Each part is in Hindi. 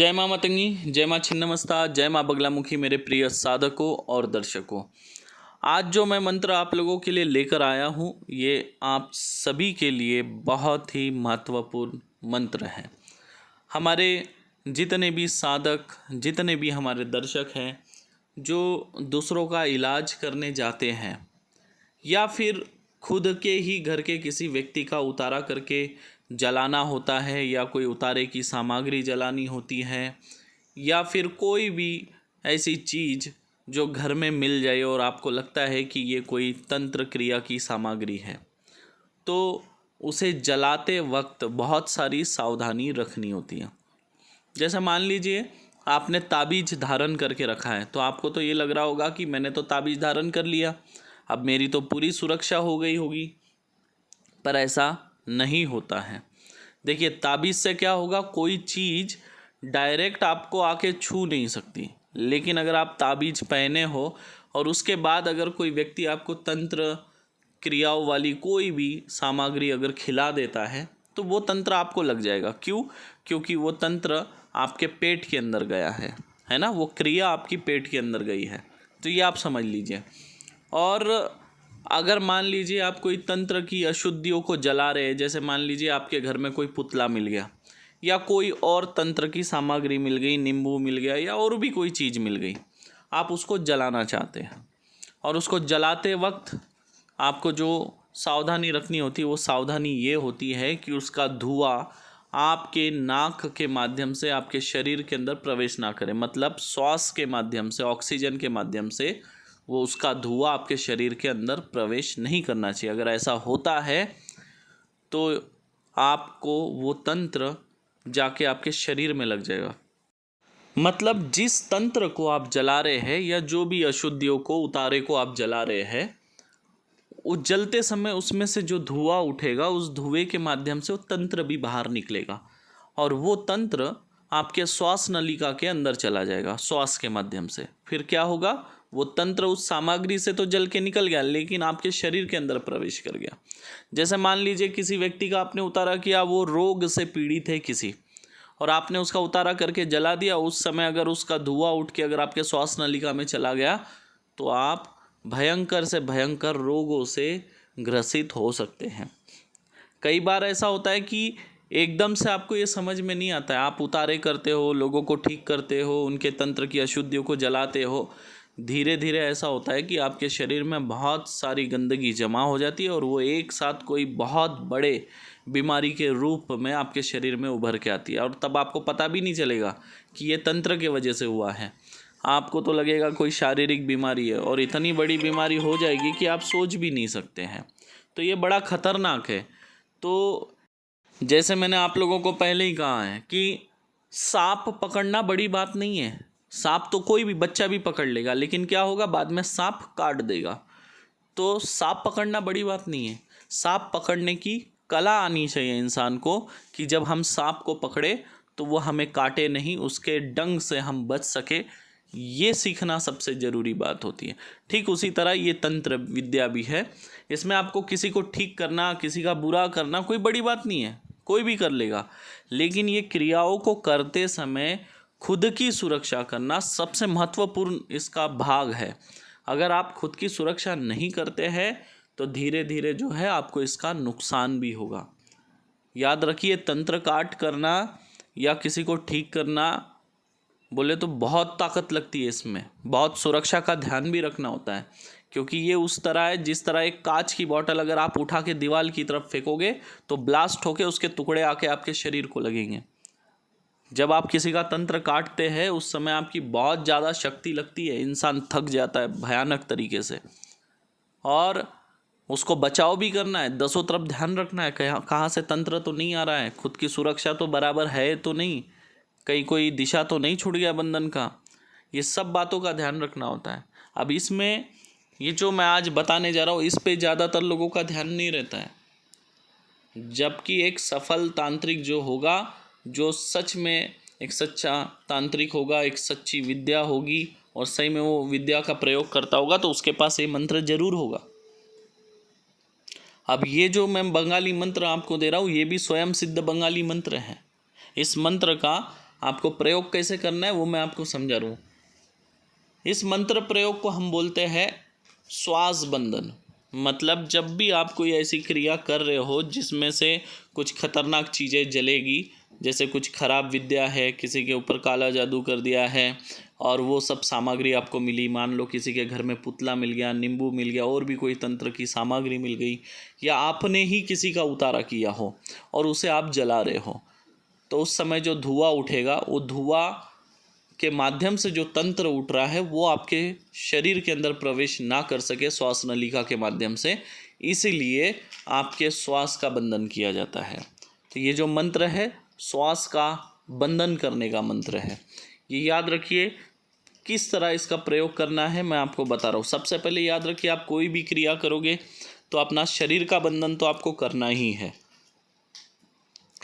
जय माँ मतंगी, जय माँ छिन्नमस्ता, जय माँ बगलामुखी। मेरे प्रिय साधकों और दर्शकों, आज जो मैं मंत्र आप लोगों के लिए लेकर आया हूँ, ये आप सभी के लिए बहुत ही महत्वपूर्ण मंत्र है। हमारे जितने भी साधक, जितने भी हमारे दर्शक हैं, जो दूसरों का इलाज करने जाते हैं या फिर खुद के ही घर के किसी व्यक्ति का उतारा करके जलाना होता है, या कोई उतारे की सामग्री जलानी होती है, या फिर कोई भी ऐसी चीज़ जो घर में मिल जाए और आपको लगता है कि ये कोई तंत्र क्रिया की सामग्री है, तो उसे जलाते वक्त बहुत सारी सावधानी रखनी होती है। जैसे मान लीजिए आपने ताबीज़ धारण करके रखा है, तो आपको तो ये लग रहा होगा कि मैंने तो ताबीज़ धारण कर लिया, अब मेरी तो पूरी सुरक्षा हो गई होगी, पर ऐसा नहीं होता है। देखिए, ताबीज़ से क्या होगा, कोई चीज़ डायरेक्ट आपको आके छू नहीं सकती, लेकिन अगर आप ताबीज़ पहने हो और उसके बाद अगर कोई व्यक्ति आपको तंत्र क्रियाओं वाली कोई भी सामग्री अगर खिला देता है, तो वो तंत्र आपको लग जाएगा। क्यों? क्योंकि वो तंत्र आपके पेट के अंदर गया है ना, वो क्रिया आपकी पेट के अंदर गई है। तो ये आप समझ लीजिए। और अगर मान लीजिए आप कोई तंत्र की अशुद्धियों को जला रहे हैं, जैसे मान लीजिए आपके घर में कोई पुतला मिल गया या कोई और तंत्र की सामग्री मिल गई, नींबू मिल गया या और भी कोई चीज़ मिल गई, आप उसको जलाना चाहते हैं, और उसको जलाते वक्त आपको जो सावधानी रखनी होती है, वो सावधानी ये होती है कि उसका धुआं आपके नाक के माध्यम से आपके शरीर के अंदर प्रवेश ना करे। मतलब श्वास के माध्यम से, ऑक्सीजन के माध्यम से वो उसका धुआं आपके शरीर के अंदर प्रवेश नहीं करना चाहिए। अगर ऐसा होता है तो आपको वो तंत्र जाके आपके शरीर में लग जाएगा। मतलब जिस तंत्र को आप जला रहे हैं या जो भी अशुद्धियों को, उतारे को आप जला रहे हैं, वो जलते समय उसमें से जो धुआं उठेगा, उस धुएं के माध्यम से वो तंत्र भी बाहर निकलेगा, और वो तंत्र आपके श्वास नलिका के अंदर चला जाएगा श्वास के माध्यम से। फिर क्या होगा, वो तंत्र उस सामग्री से तो जल के निकल गया, लेकिन आपके शरीर के अंदर प्रवेश कर गया। जैसे मान लीजिए किसी व्यक्ति का आपने उतारा किया, वो रोग से पीड़ित है किसी, और आपने उसका उतारा करके जला दिया। उस समय अगर उसका धुआं उठ के अगर आपके श्वास नलिका में चला गया, तो आप भयंकर से भयंकर रोगों से ग्रसित हो सकते हैं। कई बार ऐसा होता है कि एकदम से आपको ये समझ में नहीं आता है, आप उतारे करते हो, लोगों को ठीक करते हो, उनके तंत्र की अशुद्धियों को जलाते हो, धीरे धीरे ऐसा होता है कि आपके शरीर में बहुत सारी गंदगी जमा हो जाती है, और वो एक साथ कोई बहुत बड़े बीमारी के रूप में आपके शरीर में उभर के आती है, और तब आपको पता भी नहीं चलेगा कि ये तंत्र के वजह से हुआ है। आपको तो लगेगा कोई शारीरिक बीमारी है, और इतनी बड़ी बीमारी हो जाएगी कि आप सोच भी नहीं सकते हैं। तो ये बड़ा खतरनाक है। तो जैसे मैंने आप लोगों को पहले ही कहा है कि सांप पकड़ना बड़ी बात नहीं है। सांप तो कोई भी बच्चा भी पकड़ लेगा, लेकिन क्या होगा, बाद में सांप काट देगा। तो सांप पकड़ना बड़ी बात नहीं है। सांप पकड़ने की कला आनी चाहिए इंसान को, कि जब हम सांप को पकड़े तो वो हमें काटे नहीं, उसके डंग से हम बच सके। ये सीखना सबसे ज़रूरी बात होती है। ठीक उसी तरह ये तंत्र विद्या भी है। इसमें आपको किसी को ठीक करना, किसी का बुरा करना कोई बड़ी बात नहीं है, कोई भी कर लेगा। लेकिन ये क्रियाओं को करते समय खुद की सुरक्षा करना सबसे महत्वपूर्ण इसका भाग है। अगर आप खुद की सुरक्षा नहीं करते हैं, तो धीरे धीरे जो है आपको इसका नुकसान भी होगा। याद रखिए, तंत्र काट करना या किसी को ठीक करना बोले तो बहुत ताकत लगती है, इसमें बहुत सुरक्षा का ध्यान भी रखना होता है। क्योंकि ये उस तरह है जिस तरह एक कांच की बोतल अगर आप उठा के दीवार की तरफ फेंकोगे, तो ब्लास्ट होके उसके टुकड़े आके आपके शरीर को लगेंगे। जब आप किसी का तंत्र काटते हैं, उस समय आपकी बहुत ज़्यादा शक्ति लगती है, इंसान थक जाता है भयानक तरीके से, और उसको बचाव भी करना है। दसों तरफ ध्यान रखना है, कहाँ से तंत्र तो नहीं आ रहा है, खुद की सुरक्षा तो बराबर है तो नहीं, कहीं कोई दिशा तो नहीं छूट गया बंधन का। ये सब बातों का ध्यान रखना होता है। अब इसमें ये जो मैं आज बताने जा रहा हूँ, इस पे ज़्यादातर लोगों का ध्यान नहीं रहता है। जबकि एक सफल तांत्रिक जो होगा, जो सच में एक सच्चा तांत्रिक होगा, एक सच्ची विद्या होगी, और सही में वो विद्या का प्रयोग करता होगा, तो उसके पास ये मंत्र जरूर होगा। अब ये जो मैं बंगाली मंत्र आपको दे रहा हूँ, ये भी स्वयं सिद्ध बंगाली मंत्र है। इस मंत्र का आपको प्रयोग कैसे करना है वो मैं आपको समझा रहा हूँ। इस मंत्र प्रयोग को हम बोलते हैं श्वास बंधन। मतलब जब भी आप कोई ऐसी क्रिया कर रहे हो जिसमें से कुछ खतरनाक चीज़ें जलेगी, जैसे कुछ खराब विद्या है, किसी के ऊपर काला जादू कर दिया है और वो सब सामग्री आपको मिली, मान लो किसी के घर में पुतला मिल गया, नींबू मिल गया, और भी कोई तंत्र की सामग्री मिल गई, या आपने ही किसी का उतारा किया हो और उसे आप जला रहे हो, तो उस समय जो धुआं उठेगा वो धुआं के माध्यम से जो तंत्र उठ रहा है वो आपके शरीर के अंदर प्रवेश ना कर सके श्वास नलिका के माध्यम से, इसीलिए आपके श्वास का बंधन किया जाता है। तो ये जो मंत्र है श्वास का बंधन करने का मंत्र है। ये याद रखिए। किस तरह इसका प्रयोग करना है मैं आपको बता रहा हूँ। सबसे पहले याद रखिए, आप कोई भी क्रिया करोगे तो अपना शरीर का बंधन तो आपको करना ही है।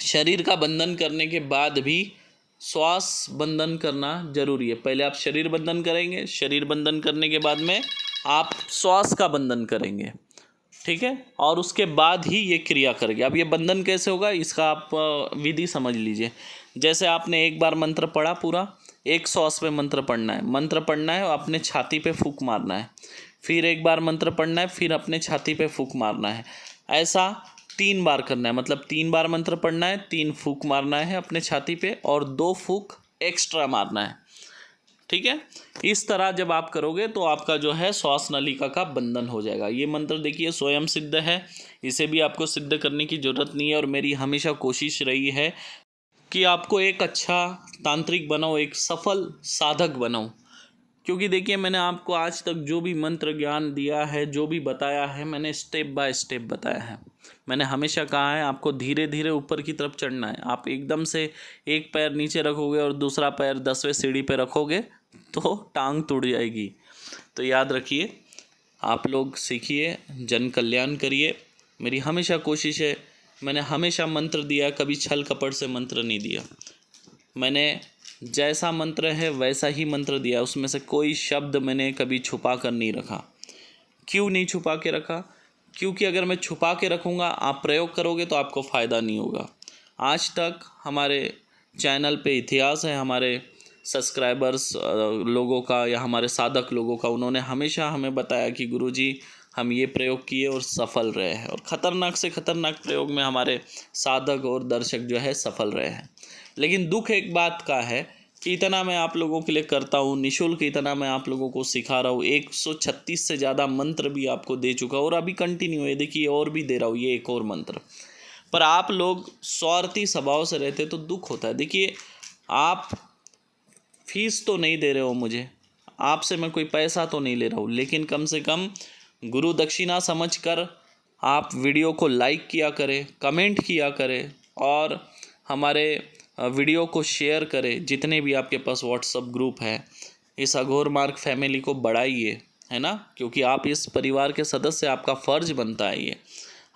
शरीर का बंधन करने के बाद भी श्वास बंधन करना जरूरी है। पहले आप शरीर बंधन करेंगे, शरीर बंधन करने के बाद में आप श्वास का बंधन करेंगे, ठीक है, और उसके बाद ही ये क्रिया करेंगे। अब ये बंधन कैसे होगा इसका आप विधि समझ लीजिए। जैसे आपने एक बार मंत्र पढ़ा, पूरा एक श्वास पे मंत्र पढ़ना है और अपने छाती पे फूंक मारना है, फिर एक बार मंत्र पढ़ना है, फिर अपने छाती पे फूंक मारना है। ऐसा 3 बार करना है। मतलब 3 बार मंत्र पढ़ना है, 3 फूंक मारना है अपने छाती पे और 2 फूंक एक्स्ट्रा मारना है, ठीक है। इस तरह जब आप करोगे तो आपका जो है श्वास नलिका का बंधन हो जाएगा। ये मंत्र देखिए स्वयं सिद्ध है, इसे भी आपको सिद्ध करने की ज़रूरत नहीं है। और मेरी हमेशा कोशिश रही है कि आपको एक अच्छा तांत्रिक बनाओ, एक सफल साधक बनाओ। क्योंकि देखिए मैंने आपको आज तक जो भी मंत्र ज्ञान दिया है, जो भी बताया है, मैंने स्टेप बाय स्टेप बताया है। मैंने हमेशा कहा है आपको धीरे धीरे ऊपर की तरफ चढ़ना है। आप एकदम से एक पैर नीचे रखोगे और दूसरा पैर 10वें सीढ़ी पे रखोगे तो टांग टूट जाएगी। तो याद रखिए, आप लोग सीखिए, जन कल्याण करिए। मेरी हमेशा कोशिश है, मैंने हमेशा मंत्र दिया, कभी छल कपट से मंत्र नहीं दिया। मैंने जैसा मंत्र है वैसा ही मंत्र दिया, उसमें से कोई शब्द मैंने कभी छुपा कर नहीं रखा। क्यों नहीं छुपा के रखा? क्योंकि अगर मैं छुपा के रखूँगा, आप प्रयोग करोगे तो आपको फ़ायदा नहीं होगा। आज तक हमारे चैनल पे इतिहास है हमारे सब्सक्राइबर्स लोगों का या हमारे साधक लोगों का, उन्होंने हमेशा हमें बताया कि गुरुजी हम ये प्रयोग किए और सफल रहे हैं। और ख़तरनाक से ख़तरनाक प्रयोग में हमारे साधक और दर्शक जो है सफल रहे हैं। लेकिन दुख एक बात का है कि इतना मैं आप लोगों के लिए करता हूँ, निःशुल्क इतना मैं आप लोगों को सिखा रहा हूँ। 136 से ज़्यादा मंत्र भी आपको दे चुका और अभी कंटिन्यू है, देखिए और भी दे रहा हूँ, ये एक और मंत्र। पर आप लोग स्वार्थी स्वभाव से रहते तो दुख होता है। देखिए आप फीस तो नहीं दे रहे हो मुझे, आपसे मैं कोई पैसा तो नहीं ले रहा हूँ, लेकिन कम से कम गुरु दक्षिणा समझकर आप वीडियो को लाइक किया करें, कमेंट किया करें और हमारे वीडियो को शेयर करें। जितने भी आपके पास व्हाट्सएप ग्रुप है, इस अघोर मार्ग फैमिली को बढ़ाइए, है ना, क्योंकि आप इस परिवार के सदस्य, आपका फ़र्ज बनता है। ये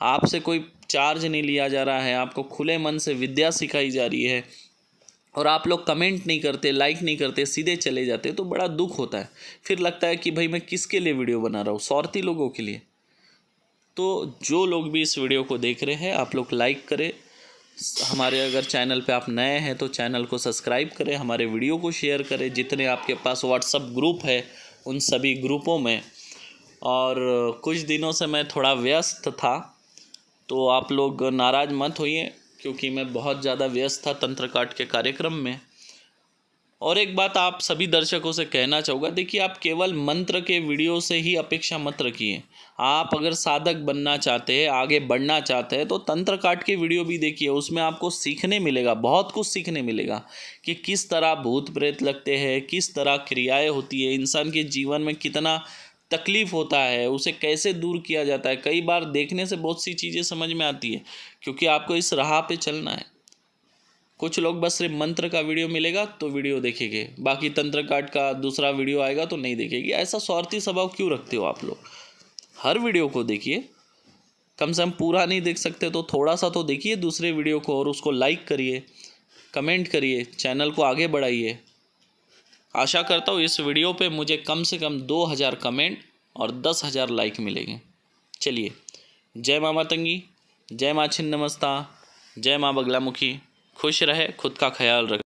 आपसे कोई चार्ज नहीं लिया जा रहा है, आपको खुले मन से विद्या सिखाई जा रही है और आप लोग कमेंट नहीं करते, लाइक नहीं करते, सीधे चले जाते, तो बड़ा दुख होता है। फिर लगता है कि भाई मैं किसके लिए वीडियो बना रहा हूँ, स्वार्थी लोगों के लिए। तो जो लोग भी इस वीडियो को देख रहे हैं, आप लोग लाइक करें, हमारे अगर चैनल पे आप नए हैं तो चैनल को सब्सक्राइब करें, हमारे वीडियो को शेयर करें, जितने आपके पास व्हाट्सएप ग्रुप है उन सभी ग्रुपों में। और कुछ दिनों से मैं थोड़ा व्यस्त था, तो आप लोग नाराज़ मत होइए, क्योंकि मैं बहुत ज़्यादा व्यस्त था तंत्र काट के कार्यक्रम में। और एक बात आप सभी दर्शकों से कहना चाहूँगा, देखिए आप केवल मंत्र के वीडियो से ही अपेक्षा मत रखिए। आप अगर साधक बनना चाहते हैं, आगे बढ़ना चाहते हैं, तो तंत्र काट के वीडियो भी देखिए, उसमें आपको सीखने मिलेगा, बहुत कुछ सीखने मिलेगा कि किस तरह भूत प्रेत लगते हैं, किस तरह क्रियाएं होती है, इंसान के जीवन में कितना तकलीफ़ होता है, उसे कैसे दूर किया जाता है। कई बार देखने से बहुत सी चीज़ें समझ में आती है, क्योंकि आपको इस राह पे चलना है। कुछ लोग बस सिर्फ मंत्र का वीडियो मिलेगा तो वीडियो देखेंगे, बाकी तंत्र काट का दूसरा वीडियो आएगा तो नहीं देखेगी। ऐसा स्वार्थी स्वभाव क्यों रखते हो आप लोग? हर वीडियो को देखिए, कम से कम पूरा नहीं देख सकते तो थोड़ा सा तो देखिए दूसरे वीडियो को, और उसको लाइक करिए, कमेंट करिए, चैनल को आगे बढ़ाइए। आशा करता हूँ इस वीडियो पे मुझे कम से कम 2000 कमेंट और 10,000 लाइक मिलेंगे। चलिए, जय माँ मातंगी, जय माँ छिन्नमस्ता, जय माँ बगलामुखी। खुश रहे, खुद का ख्याल रखें।